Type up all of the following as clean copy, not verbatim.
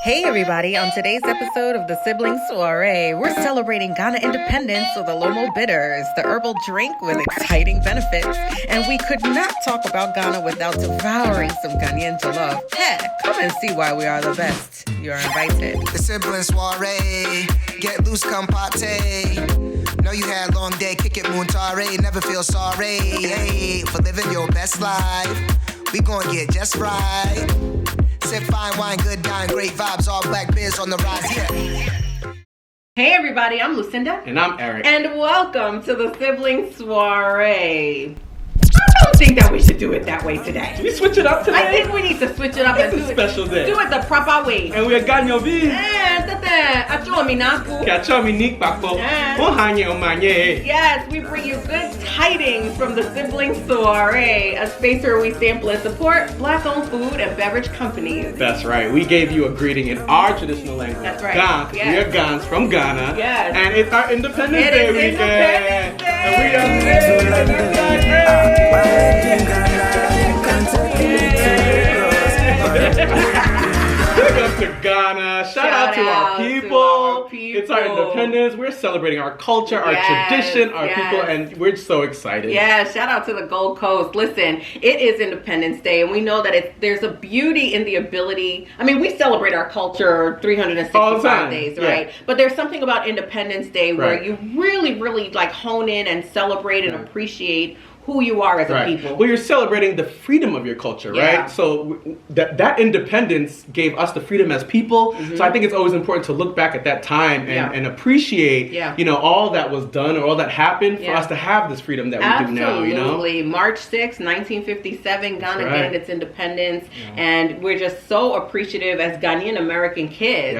Hey everybody, on today's episode of the Sibling Soirée, we're celebrating Ghana independence with Alomo Bitters, the herbal drink with exciting benefits. And we could not talk about Ghana without devouring some Ghanaian Jollof. Heck, come and see why we are the best. You're invited. The Sibling Soirée, get loose, come party. Know you had a long day, kick it, Munchies, never feel sorry. Hey, for living your best life, we gon' get just right. Sip fine wine, good dine, great vibes, all black biz on the rise, yeah. Hey everybody, I'm Lucinda. And I'm Eric. And welcome to the Sibling Soirée. I don't think that we should do it that way today. Should we switch it up today? I think we need to switch it up and do a special day. Do it the proper way. And we're Ghanaian bees. Yes, we bring you good tidings from the Sibling Soirée, a space where we sample and support Black-owned food and beverage companies. That's right. We gave you a greeting in our traditional language. That's right. Ghana. Yes. We are Ghans from Ghana. Yes. And it's our Independence It Day is weekend. Independence Day. And we are Welcome to Ghana. Shout out to our people. It's our independence. We're celebrating our culture, our tradition, our people, and we're so excited. Yeah, shout out to the Gold Coast. Listen, it is Independence Day, and we know that there's a beauty in the ability. I mean, we celebrate our culture 365 days, right? Yeah. But there's something about Independence Day where you really, really like hone in and celebrate and appreciate who you are as a people. Well, you're celebrating the freedom of your culture, right? So that independence gave us the freedom as people. Mm-hmm. So I think it's always important to look back at that time and appreciate, you know, all that was done or all that happened for us to have this freedom that we do now, you know? Absolutely. March 6, 1957, Ghana gained its independence. And we're just so appreciative as Ghanaian American kids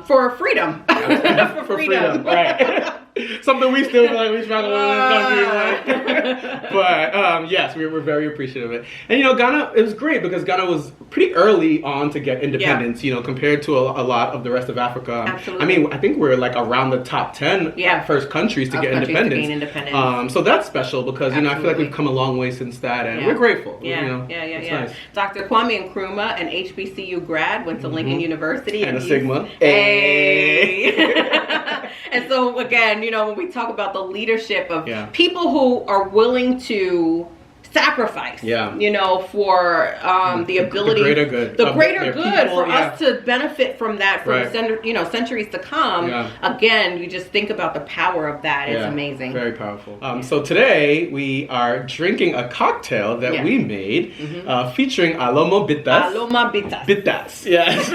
for freedom. for freedom, right. Something we still like, we struggle with in this country. But yes, we're very appreciative of it. And you know, Ghana, it was great because Ghana was pretty early on to get independence, you know, compared to a lot of the rest of Africa. Absolutely. I mean, I think we're like around the top 10 first countries to get independence. So that's special because, you know, I feel like we've come a long way since that and we're grateful. Yeah, you know, nice. Dr. Kwame Nkrumah, an HBCU grad, went to Lincoln University. And a Sigma. Hey. And so, again, you know, when we talk about the leadership of people who are willing to sacrifice, you know, for the ability, the greater good for us to benefit from that for centuries to come. Again, you just think about the power of that. It's amazing. Very powerful. So today we are drinking a cocktail that we made featuring Alomo Bitters. Alomo Bitters. Bitters. Yes.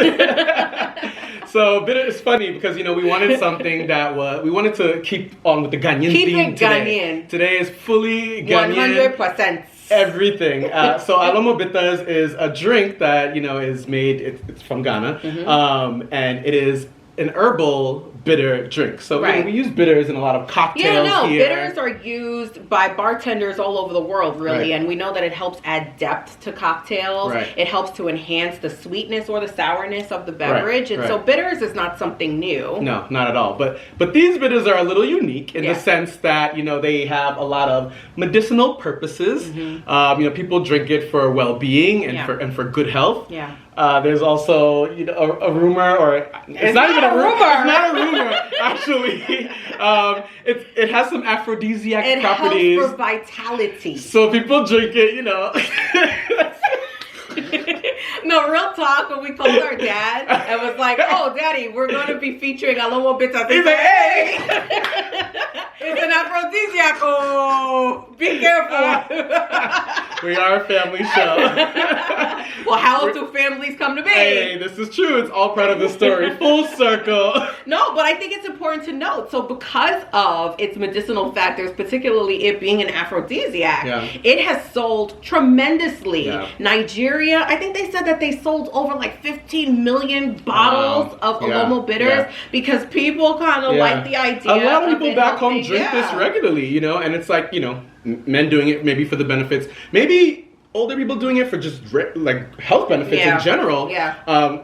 So bitter is funny because, you know, we wanted something that we wanted to keep on with the Ghanaian theme today. Today is fully Ghanaian. 100%. Everything. So Alomo Bitters is a drink that, you know, is made, it's from Ghana, and it is an herbal bitter drink. So we use bitters in a lot of cocktails here. Bitters are used by bartenders all over the world, really, and we know that it helps add depth to cocktails. It helps to enhance the sweetness or the sourness of the beverage, and so bitters is not something new. No, not at all. But these bitters are a little unique in the sense that, you know, they have a lot of medicinal purposes. You know, people drink it for well-being and for good health. There's also, you know, a rumor, or it's not even a rumor. It's not a rumor, actually. It has some aphrodisiac properties. It helps for vitality. So people drink it, you know. No, real talk, when we called our dad and was like, "Oh, Daddy, we're going to be featuring Alomo Bitters." He's like, "Hey, it's an aphrodisiac. Oh, be careful." We are a family show. Well, how do families come to be? Hey, this is true. It's all part of the story. Full circle. No, but I think it's important to note. So because of its medicinal factors, particularly it being an aphrodisiac, it has sold tremendously. Nigeria, I think they said that they sold over like 15 million bottles of Alomo Bitters because people kind of like the idea. A lot of people back home drink this regularly, you know, and it's like, you know, men doing it maybe for the benefits. Maybe older people doing it for just like health benefits in general.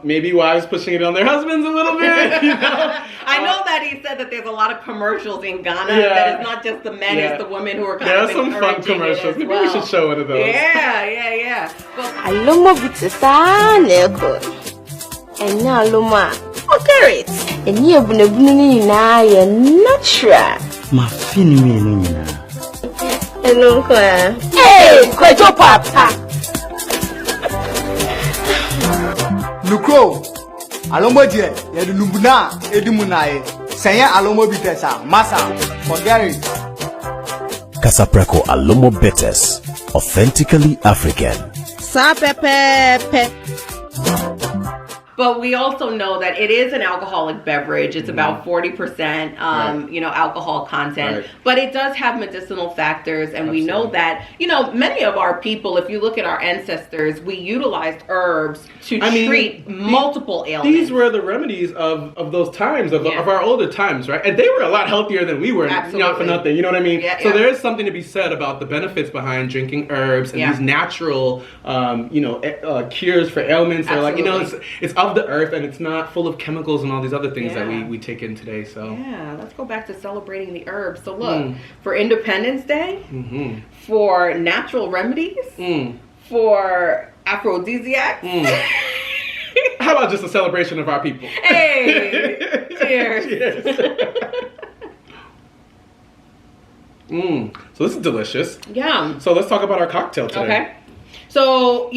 Maybe wives pushing it on their husbands a little bit. You know? I know that he said that there's a lot of commercials in Ghana that it's not just the men, it's the women who are kind of some fun commercials. Maybe we should show one of those. Yeah. Alomo Bitters. And now, Loma, what carrot? And you have been now, you're natural. My feeling. Hello, hey, quite your papa. Nukro, Alomo Bitters, Edumuna, Edumunae, Saya Alomo Bitters, Massa, forget it. Casapreco Alomo Bitters, authentically African. Sapepe. But we also know that it is an alcoholic beverage. It's about 40%, alcohol content. Right. But it does have medicinal factors. And we know that, many of our people, if you look at our ancestors, we utilized herbs to treat multiple ailments. These were the remedies of those times, of our older times, right? And they were a lot healthier than we were. Absolutely. Not for nothing, you know what I mean? So there is something to be said about the benefits behind drinking herbs and these natural, cures for ailments. Or it's of the earth, and it's not full of chemicals and all these other things that we take in today. So let's go back to celebrating the herbs. So look, for Independence Day, for natural remedies, for aphrodisiacs. How about just a celebration of our people? Hey, cheers. So this is delicious. Yeah. So let's talk about our cocktail today. Okay. So,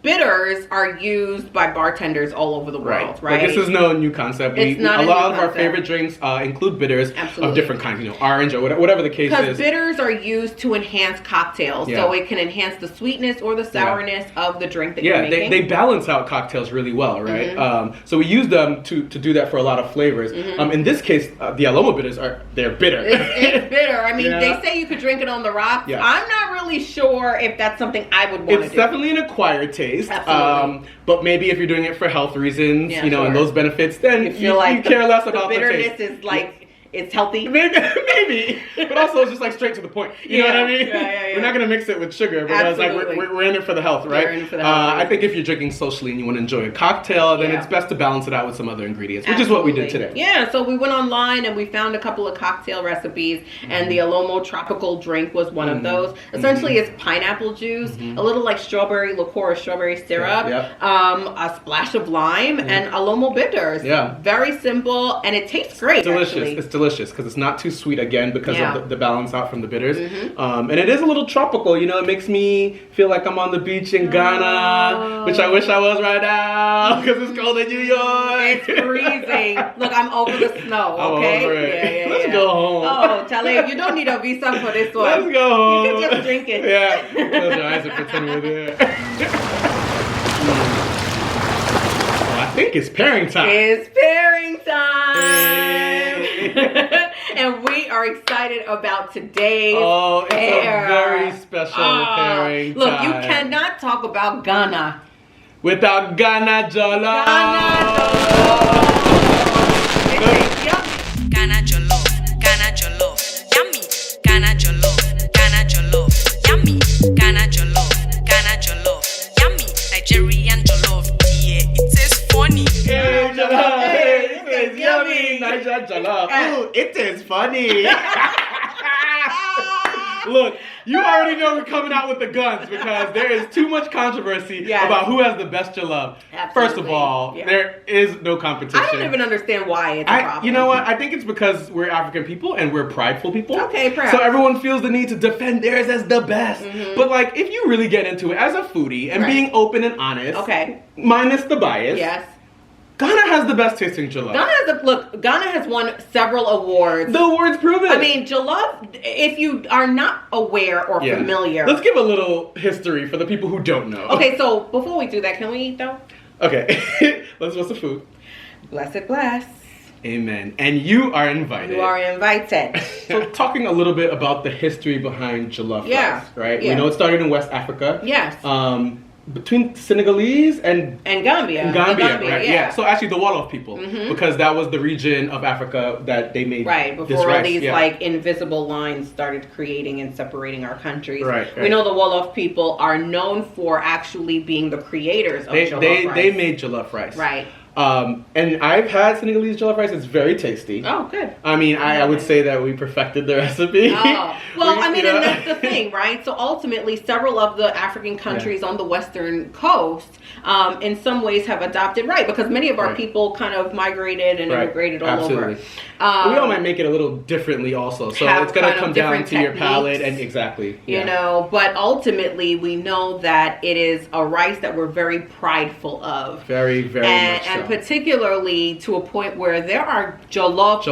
bitters are used by bartenders all over the world, right? Like, this is no new concept. A lot of our favorite drinks include bitters of different kinds, orange or whatever the case is. Because bitters are used to enhance cocktails, so it can enhance the sweetness or the sourness of the drink that you're making. They balance out cocktails really well, right? So we use them to do that for a lot of flavors. In this case, the Alomo Bitters they're bitter. It's bitter. I mean, they say you could drink it on the rocks. Yeah. I'm not really sure if that's something I would want to do. It's definitely an acquired taste. But maybe if you're doing it for health reasons, and those benefits, then you care less about the taste. Bitterness is like it's healthy. Maybe. But also it's just like straight to the point. You know what I mean? Yeah. We're not gonna mix it with sugar because we're in it for the health, right? We're in it for the health. I think if you're drinking socially and you want to enjoy a cocktail, then it's best to balance it out with some other ingredients, which is what we did today. Yeah, so we went online and we found a couple of cocktail recipes, and the Alomo tropical drink was one of those. Essentially, it's pineapple juice, a little like strawberry liqueur or strawberry syrup, a splash of lime, and Alomo Bitters. Yeah. Very simple, and it tastes great. It's delicious. Actually. It's delicious because it's not too sweet again because of the balance out from the bitters. And it is a little tropical. It makes me feel like I'm on the beach in Ghana, which I wish I was right now because it's cold in New York. It's freezing. Look, I'm over the snow, okay? I'm over it. Let's go home. Oh, Charlie, you don't need a visa for this one. Let's go home. You can just drink it. Yeah. Close your eyes and pretend we're there. I think it's pairing time. It's pairing time. Hey. And we are excited about today's pair. It's a very special pairing look, time. You cannot talk about Ghana without Ghana Jollof. Ghana Jollof, Ghana Jollof, yummy. Ghana Jollof, Ghana Jollof, yummy. Ghana Jollof, Ghana Jollof, yummy. Nigerian Jollof, yeah, it is funny. Hey, Jollof, hey, it is yummy. Nigerian Jollof, ooh, it is funny. Look, you already know we're coming out with the guns because there is too much controversy about who has the best jollof. Absolutely. First of all, there is no competition. I don't even understand why it's a problem. You know what? I think it's because we're African people and we're prideful people. Okay, proud. So everyone feels the need to defend theirs as the best. But like, if you really get into it as a foodie and being open and honest, minus the bias. Yes. Ghana has the best tasting jollof. Ghana has won several awards. The awards prove it. I mean, jollof, if you are not aware or familiar. Let's give a little history for the people who don't know. Okay, so before we do that, can we eat though? Okay. Let's what's the food? Blessed bless. Amen. And you are invited. You are invited. So talking a little bit about the history behind jollof rice, right? Yeah. We know it started in West Africa. Yes. Between Senegalese and Gambia. Right? Yeah. So actually the Wolof people, because that was the region of Africa that they made before all these like invisible lines started creating and separating our countries. Right. We know the Wolof people are known for actually being the creators of jollof rice. They made jollof rice. Right. And I've had Senegalese jollof rice. It's very tasty. Oh, good. I mean, I would say that we perfected the recipe. Oh. Well, and that's the thing, right? So ultimately, several of the African countries on the western coast, in some ways, have adopted because many of our people kind of migrated and immigrated all over. We all might make it a little differently also. So it's going to come down to your palate and you know, but ultimately we know that it is a rice that we're very prideful of. Very, very much so. And particularly to a point where there are jollof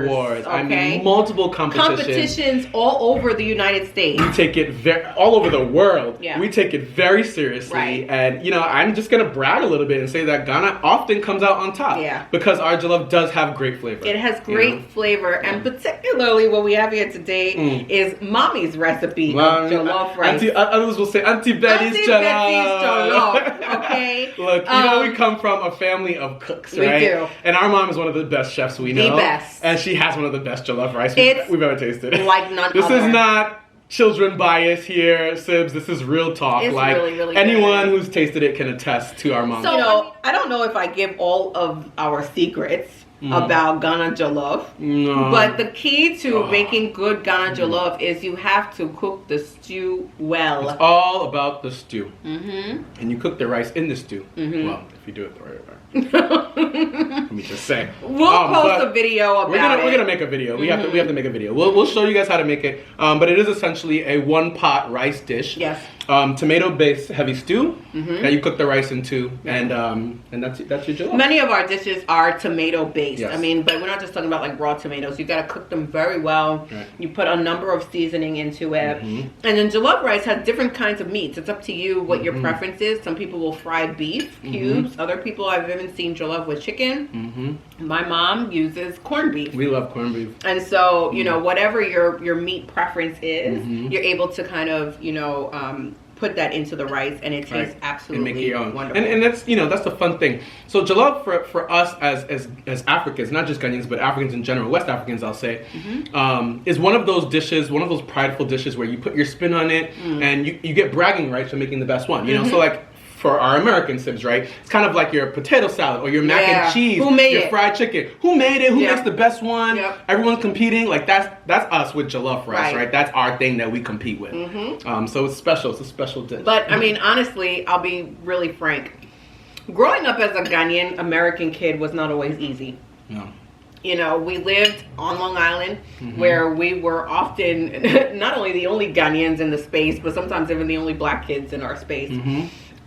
wars. Okay? I mean, multiple competitions all over the United States. We take it all over the world. Yeah. We take it very seriously. And, you know, I'm just going to brag a little bit and say that Ghana often comes out on top. Yeah. Because our jollof does have great flavor. It has great flavor. And particularly what we have here today is Mommy's recipe of jollof rice. Others will say Auntie Betty's jollof. Okay? Look, you know, we come from a family of cooks, right? We do. And our mom is one of the best chefs we know. The best. And she has one of the best jollof rice we've ever tasted. Like none This other. is not children bias here, Sibs. This is real talk. It's really, really anyone good. who's tasted it can attest to our mom. So, you know, I don't know if I give all of our secrets about Ghana jollof. No. But the key to making good Ghana jollof is you have to cook the stew well. It's all about the stew. And you cook the rice in the stew. Well, if you do it the right way. Let me just say. We'll post a video about it. We're gonna make a video. We have to make a video. We'll show you guys how to make it. But it is essentially a one-pot rice dish. Yes. Tomato-based heavy stew that you cook the rice into, and that's your jollof. Many of our dishes are tomato-based. Yes. I mean, but we're not just talking about like raw tomatoes. You got to cook them very well. Right. You put a number of seasoning into it, and then jollof rice has different kinds of meats. It's up to you what your preference is. Some people will fry beef cubes. Other people, I've even seen jollof with chicken. My mom uses corned beef. We love corned beef. And so, you know, whatever your meat preference is, you're able to kind of, you know, put that into the rice, and it tastes absolutely and make it your own. wonderful. And that's, you know, that's the fun thing. So jollof for us as Africans, not just Ghanaians, but Africans in general, West Africans, I'll say, is one of those dishes, one of those prideful dishes where you put your spin on it, and you get bragging rights for making the best one. You know, so like, for our American Sibs, right? It's kind of like your potato salad or your mac and cheese, Who made your it? fried chicken. Who made it? Who makes the best one? Yep. Everyone's competing. Like that's us with jollof rice, right? That's our thing that we compete with. So it's special. It's a special dish. But I mean, honestly, I'll be really frank. Growing up as a Ghanaian American kid was not always easy. No. You know, we lived on Long Island where we were often not only the only Ghanaians in the space, but sometimes even the only black kids in our space.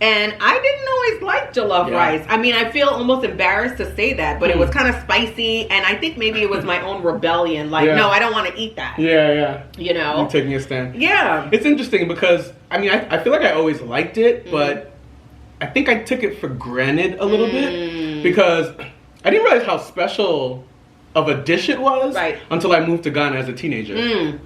And I didn't always like jollof rice. I mean, I feel almost embarrassed to say that, but it was kind of spicy, and I think maybe it was my own rebellion. Like, no, I don't want to eat that. Yeah. You know? You're taking a stand. Yeah. It's interesting because, I mean, I feel like I always liked it, but I think I took it for granted a little bit because I didn't realize how special of a dish it was until I moved to Ghana as a teenager.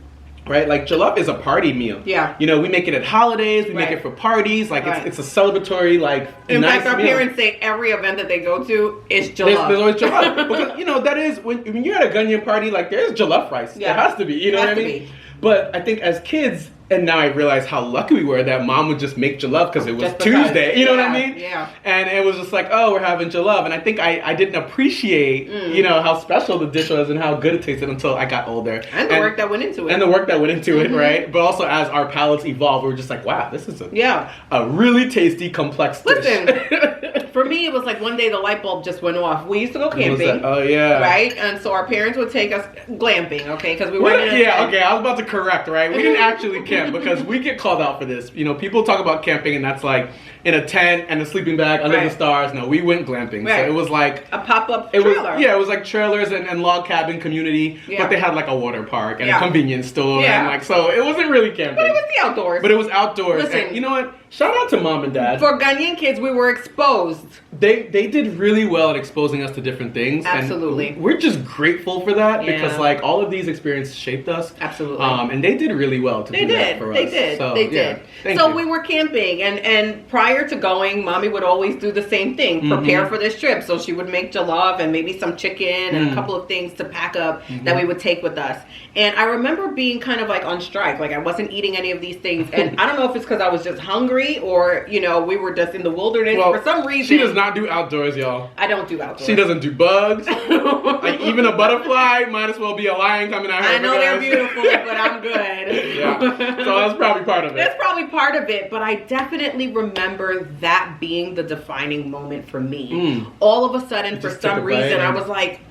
Right, like jollof is a party meal. Yeah, you know, we make it at holidays. We make it for parties. Like it's a celebratory, like in nice fact, our meal. parents say every event that they go to is jollof. There's always jollof because you know that is when you're at a Ghanaian party, like there's jollof rice. Yeah. There has to be. You know what I mean? But I think as kids, and now I realize how lucky we were that mom would just make jollof because it was Tuesday. You know what I mean? Yeah. And it was just like, oh, we're having jollof. And I think I didn't appreciate, you know, how special the dish was and how good it tasted until I got older. And the work that went into it. And the work that went into it, right? But also as our palates evolved, we were just like, wow, this is a really tasty, complex dish. Listen, for me, it was like one day the light bulb just went off. We used to go camping. Oh, yeah. Right? And so our parents would take us glamping, okay? Because we weren't in a tent. Okay. I was about to correct, right? We didn't actually camp because we get called out for this. You know, people talk about camping and that's like in a tent and a sleeping bag under the stars. No, we went glamping. So it was like a pop-up trailer. It was like trailers and log cabin community, but they had like a water park and a convenience store and like, so it wasn't really camping. But it was the outdoors. But it was outdoors. Listen, and you know what? Shout out to mom and dad. For Ghanaian kids, we were exposed. They did really well at exposing us to different things. Absolutely. And we're just grateful for that because like all of these experiences shaped us. Absolutely. And they did really well to do that for us. They did. So, they did. So we were camping and prior to going, mommy would always do the same thing, prepare for this trip. So she would make jollof and maybe some chicken and a couple of things to pack up that we would take with us. And I remember being kind of like on strike. Like I wasn't eating any of these things. And I don't know if it's because I was just hungry or, you know, we were just in the wilderness for some reason. She does not not do outdoors, y'all. I don't do outdoors. She doesn't do bugs. Like even a butterfly might as well be a lion coming out here. I know they're beautiful, but I'm good. Yeah. So that's probably part of it. That's probably part of it, but I definitely remember that being the defining moment for me. All of a sudden, for some reason, I was like,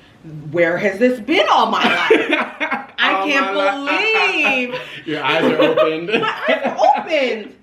where has this been all my life? I can't believe. Your eyes are opened. My eyes are opened.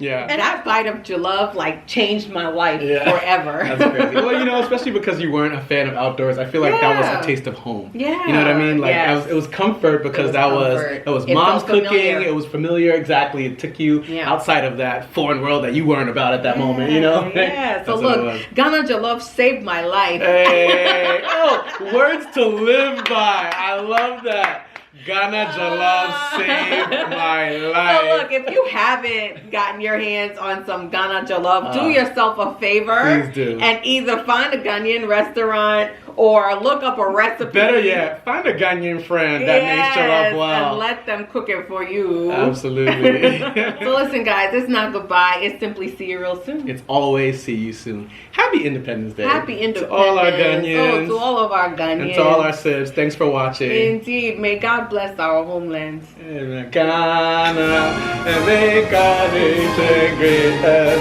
Yeah. And that bite of jollof like changed my life forever. That's crazy. Well, especially because you weren't a fan of outdoors, I feel like that was a taste of home. Yeah. You know what I mean? Like it was comfort because that was mom's cooking. It was familiar. Exactly. It took you outside of that foreign world that you weren't about at that moment, Yeah. So look, Ghana Jollof saved my life. Hey. Oh, words to live by. I love that. Ghana Jollof saved my life. So look, if you haven't gotten your hands on some Ghana Jollof, do yourself a favor. Please do. And either find a Ghanaian restaurant or look up a recipe. Better yet, find a Ghanaian friend that makes jollof well. And let them cook it for you. Absolutely. So listen, guys, it's not goodbye. It's simply see you real soon. It's always see you soon. Happy Independence Day. Happy Independence. To all our Ghanaians. To all of our Ghanaians. And to all our Sibs. Thanks for watching. Indeed. May God bless our homelands. In Ghana, and make our nation great as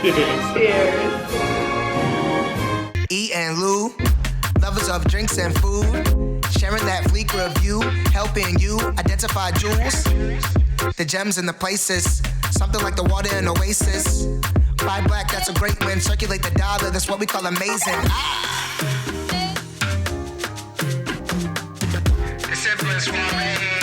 Cheers. Cheers. E and Lou, lovers of drinks and food, sharing that fleek review, helping you identify jewels, the gems and the places, something like the water in Oasis. Buy black, that's a great win. Circulate the dollar, that's what we call amazing. The Sibling Soirée.